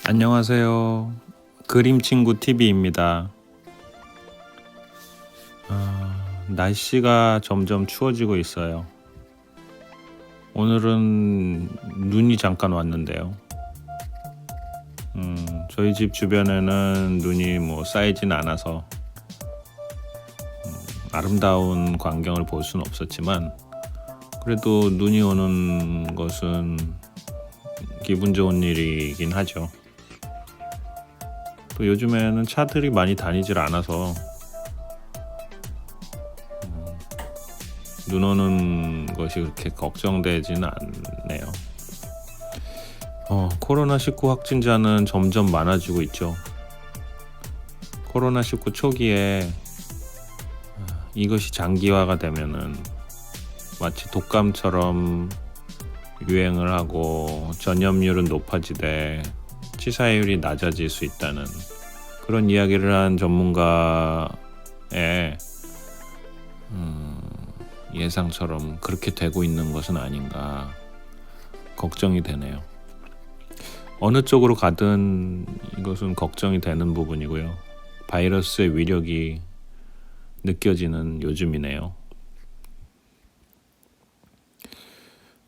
안녕하세요. 그림친구 TV입니다. 날씨가 점점 추워지고 있어요. 오늘은 눈이 잠깐 왔는데요. 저희 집 주변에는 눈이 쌓이진 않아서 아름다운 광경을 볼 수는 없었지만, 그래도 눈이 오는 것은 기분 좋은 일이긴 하죠. 또 요즘에는 차들이 많이 다니질 않아서 눈 오는 것이 그렇게 걱정되지는 않네요. 코로나19 확진자는 점점 많아지고 있죠. 코로나19 초기에 이것이 장기화가 되면은 마치 독감처럼 유행을 하고 전염률은 높아지되 치사율이 낮아질 수 있다는 그런 이야기를 한 전문가의 예상처럼 그렇게 되고 있는 것은 아닌가 걱정이 되네요. 어느 쪽으로 가든 이것은 걱정이 되는 부분이고요. 바이러스의 위력이 느껴지는 요즘이네요.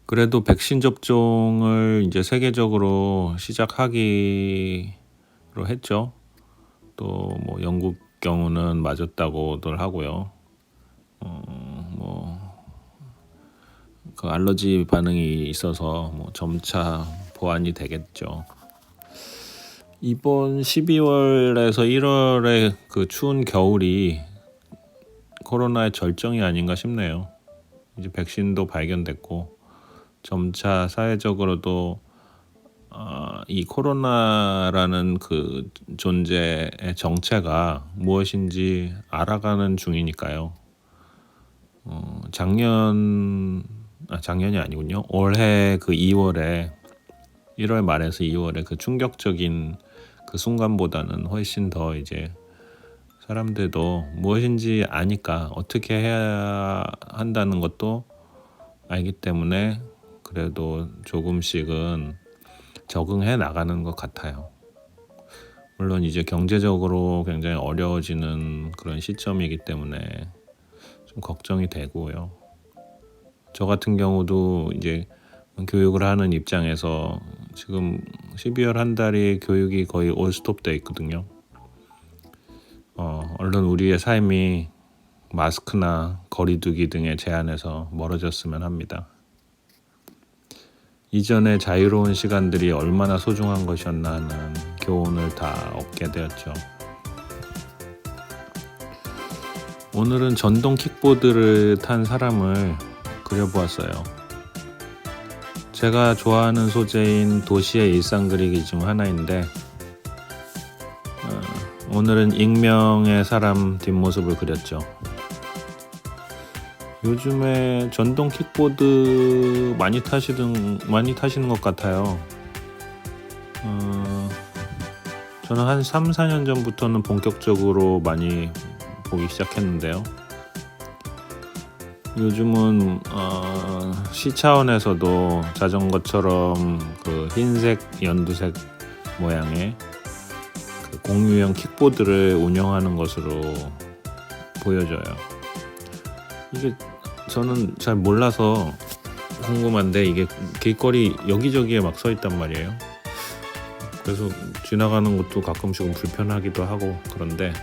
그래도 백신 접종을 이제 세계적으로 시작하기로 했죠. 또 영국 경우는 맞았다고들 하고요. 그 알러지 반응이 있어서 점차 보완이 되겠죠. 이번 12월에서 1월의 그 추운 겨울이 코로나의 절정이 아닌가 싶네요. 이제 백신도 발견됐고 점차 사회적으로도 이 코로나라는 그 존재의 정체가 무엇인지 알아가는 중이니까요. 작년이 아니군요. 올해 그 2월에 1월 말에서 2월에 그 충격적인 그 순간보다는 훨씬 더 이제 사람들도 무엇인지 아니까 어떻게 해야 한다는 것도 알기 때문에 그래도 조금씩은 적응해 나가는 것 같아요. 물론 이제 경제적으로 굉장히 어려워지는 그런 시점이기 때문에 좀 걱정이 되고요. 저 같은 경우도 이제 교육을 하는 입장에서 지금 12월 한 달이 교육이 거의 올스톱 돼 있거든요. 얼른 우리의 삶이 마스크나 거리두기 등의 제한에서 멀어졌으면 합니다. 이전의 자유로운 시간들이 얼마나 소중한 것이었나 하는 교훈을 다 얻게 되었죠. 오늘은 전동 킥보드를 탄 사람을 그려보았어요. 제가 좋아하는 소재인 도시의 일상 그리기 중 하나인데 오늘은 익명의 사람 뒷모습을 그렸죠. 요즘에 전동 킥보드 많이 타시는 것 같아요. 저는 한 3, 4년 전부터는 본격적으로 많이 보기 시작했는데요. 요즘은 시 차원에서도 자전거처럼 그 흰색, 연두색 모양의 그 공유형 킥보드를 운영하는 것으로 보여져요. 이게 저는 잘 몰라서 궁금한데 이게 길거리 여기저기에 막 서 있단 말이에요. 그래서 지나가는 것도 가끔씩은 불편하기도 하고 그런데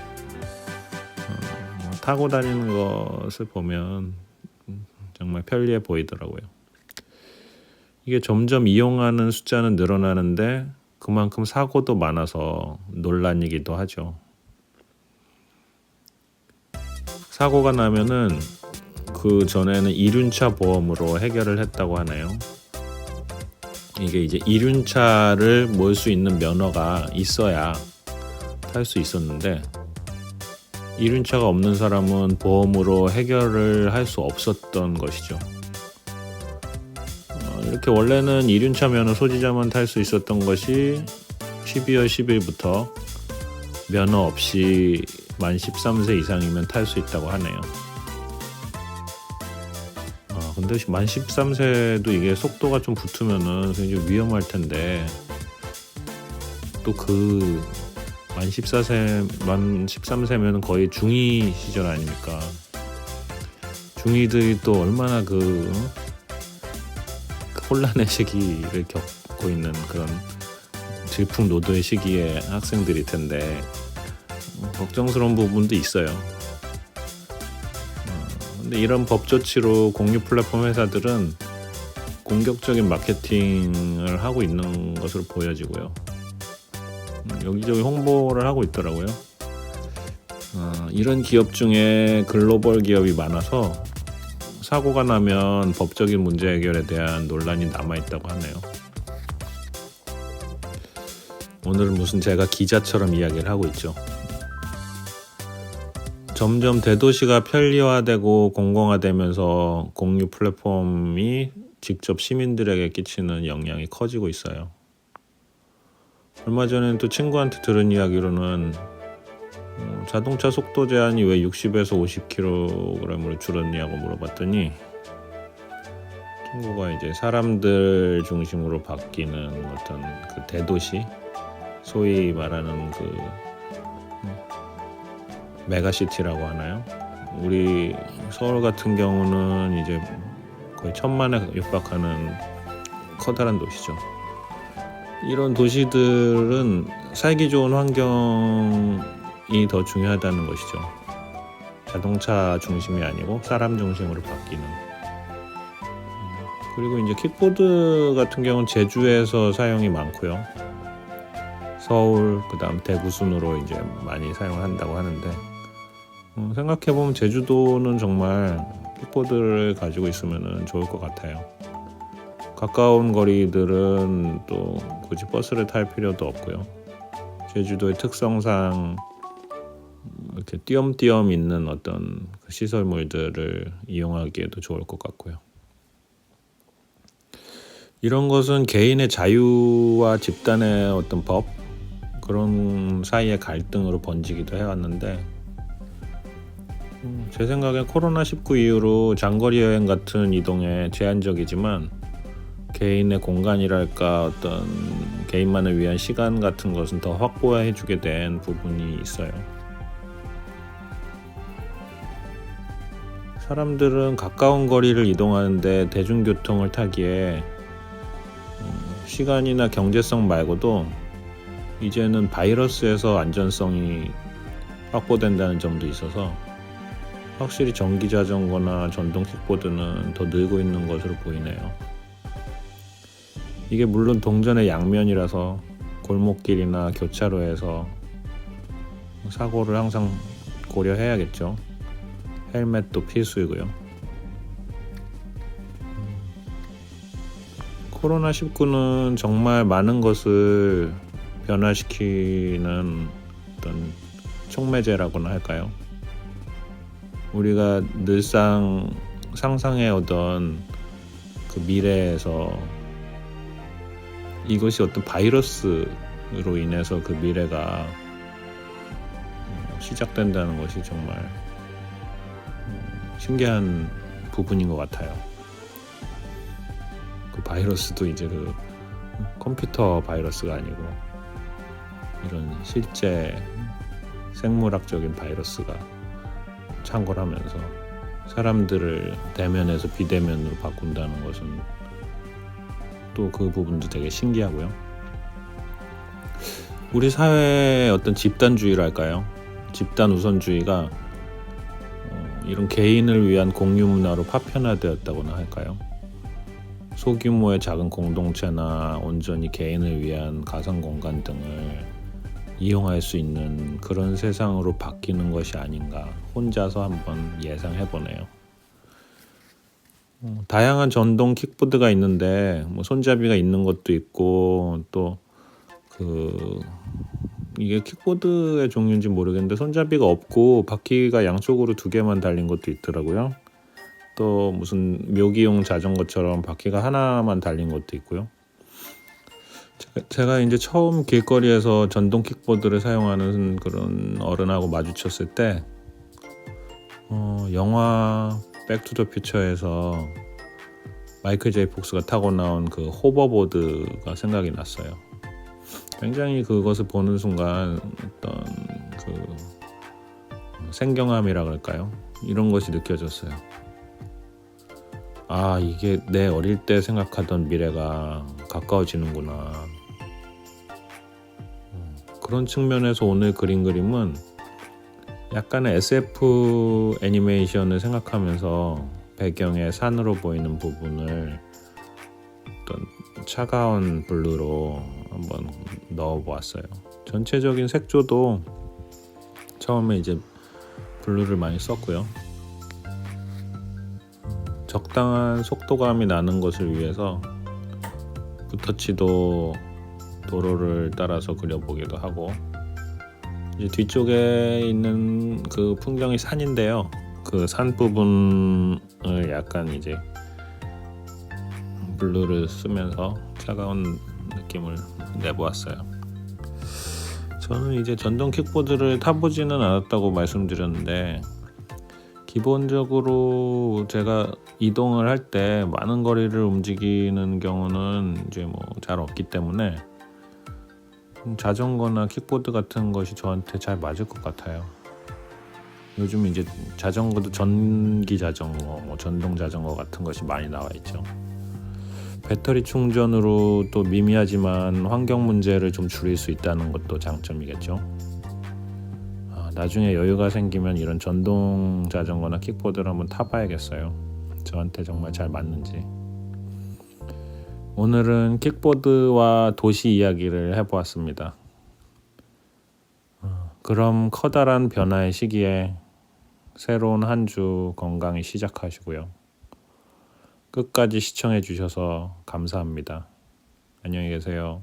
타고 다니는 것을 보면 정말 편리해 보이더라고요. 이게 점점 이용하는 숫자는 늘어나는데 그만큼 사고도 많아서 논란이기도 하죠. 사고가 나면은 그 전에는 이륜차 보험으로 해결을 했다고 하네요. 이게 이제 이륜차를 몰 수 있는 면허가 있어야 탈 수 있었는데 이륜차가 없는 사람은 보험으로 해결을 할 수 없었던 것이죠. 이렇게 원래는 이륜차 면허 소지자만 탈 수 있었던 것이 12월 10일부터 면허 없이 만 13세 이상이면 탈 수 있다고 하네요. 근데 만 13세도 이게 속도가 좀 붙으면은 굉장히 위험할 텐데 또 만 13세면 거의 중2 시절 아닙니까? 중2들이 또 얼마나 그 혼란의 시기를 겪고 있는 그런 질풍노도의 시기의 학생들일 텐데 걱정스러운 부분도 있어요. 근데 이런 법 조치로 공유 플랫폼 회사들은 공격적인 마케팅을 하고 있는 것으로 보여지고요. 여기저기 홍보를 하고 있더라고요. 이런 기업 중에 글로벌 기업이 많아서 사고가 나면 법적인 문제 해결에 대한 논란이 남아있다고 하네요. 오늘은 무슨 제가 기자처럼 이야기를 하고 있죠. 점점 대도시가 편리화되고 공공화되면서 공유 플랫폼이 직접 시민들에게 끼치는 영향이 커지고 있어요. 얼마 전에 또 친구한테 들은 이야기로는 자동차 속도 제한이 왜 60에서 50km으로 줄었냐고 물어봤더니 친구가 이제 사람들 중심으로 바뀌는 어떤 그 대도시, 소위 말하는 그 메가시티라고 하나요? 우리 서울 같은 경우는 이제 거의 1000만에 육박하는 커다란 도시죠. 이런 도시들은 살기 좋은 환경이 더 중요하다는 것이죠. 자동차 중심이 아니고 사람 중심으로 바뀌는. 그리고 이제 킥보드 같은 경우는 제주에서 사용이 많고요. 서울, 그다음 대구 순으로 이제 많이 사용을 한다고 하는데 생각해보면 제주도는 정말 킥보드를 가지고 있으면 좋을 것 같아요. 가까운 거리들은 또 굳이 버스를 탈 필요도 없고요. 제주도의 특성상 이렇게 띄엄띄엄 있는 어떤 시설물들을 이용하기에도 좋을 것 같고요. 이런 것은 개인의 자유와 집단의 어떤 법 그런 사이의 갈등으로 번지기도 해왔는데 제 생각엔 코로나19 이후로 장거리 여행 같은 이동에 제한적이지만 개인의 공간이랄까 어떤 개인만을 위한 시간 같은 것은 더 확보해주게 된 부분이 있어요. 사람들은 가까운 거리를 이동하는데 대중교통을 타기에 시간이나 경제성 말고도 이제는 바이러스에서 안전성이 확보된다는 점도 있어서 확실히 전기자전거나 전동 킥보드는 더 늘고 있는 것으로 보이네요. 이게 물론 동전의 양면이라서 골목길이나 교차로에서 사고를 항상 고려해야겠죠. 헬멧도 필수이고요. 코로나19는 정말 많은 것을 변화시키는 어떤 촉매제라고나 할까요? 우리가 늘상 상상해오던 그 미래에서 이것이 어떤 바이러스로 인해서 그 미래가 시작된다는 것이 정말 신기한 부분인 것 같아요. 그 바이러스도 이제 그 컴퓨터 바이러스가 아니고 이런 실제 생물학적인 바이러스가 창궐하면서 사람들을 대면에서 비대면으로 바꾼다는 것은 또 그 부분도 되게 신기하고요. 우리 사회의 어떤 집단주의랄까요? 집단 우선주의가 이런 개인을 위한 공유 문화로 파편화되었다고나 할까요? 소규모의 작은 공동체나 온전히 개인을 위한 가상 공간 등을 이용할 수 있는 그런 세상으로 바뀌는 것이 아닌가 혼자서 한번 예상해보네요. 다양한 전동 킥보드가 있는데 손잡이가 있는 것도 있고 또 이게 킥보드의 종류인지 모르겠는데 손잡이가 없고 바퀴가 양쪽으로 2개만 달린 것도 있더라고요. 또 무슨 묘기용 자전거처럼 바퀴가 하나만 달린 것도 있고요. 제가 이제 처음 길거리에서 전동 킥보드를 사용하는 그런 어른하고 마주쳤을 때 영화 백투더퓨처에서 마이클 제이 폭스가 타고 나온 그 호버보드가 생각이 났어요. 굉장히 그것을 보는 순간 어떤 그 생경함이라 그럴까요? 이런 것이 느껴졌어요. 아, 이게 내 어릴 때 생각하던 미래가 가까워지는구나. 그런 측면에서 오늘 그린 그림은 약간의 SF 애니메이션을 생각하면서 배경에 산으로 보이는 부분을 어떤 차가운 블루로 한번 넣어보았어요. 전체적인 색조도 처음에 이제 블루를 많이 썼고요. 적당한 속도감이 나는 것을 위해서 붓터치도 도로를 따라서 그려보기도 하고, 이제 뒤쪽에 있는 그 풍경이 산인데요. 그 산 부분을 약간 이제 블루를 쓰면서 차가운 느낌을 내보았어요. 저는 이제 전동 킥보드를 타보지는 않았다고 말씀드렸는데, 기본적으로 제가 이동을 할 때 많은 거리를 움직이는 경우는 이제 뭐 잘 없기 때문에 자전거나 킥보드 같은 것이 저한테 잘 맞을 것 같아요. 요즘 이제 자전거도 전기 자전거, 뭐 전동 자전거 같은 것이 많이 나와 있죠. 배터리 충전으로 또 미미하지만 환경 문제를 좀 줄일 수 있다는 것도 장점이겠죠. 나중에 여유가 생기면 이런 전동 자전거나 킥보드를 한번 타봐야겠어요. 저한테 정말 잘 맞는지. 오늘은 킥보드와 도시 이야기를 해보았습니다. 그럼 커다란 변화의 시기에 새로운 한 주 건강히 시작하시고요. 끝까지 시청해 주셔서 감사합니다. 안녕히 계세요.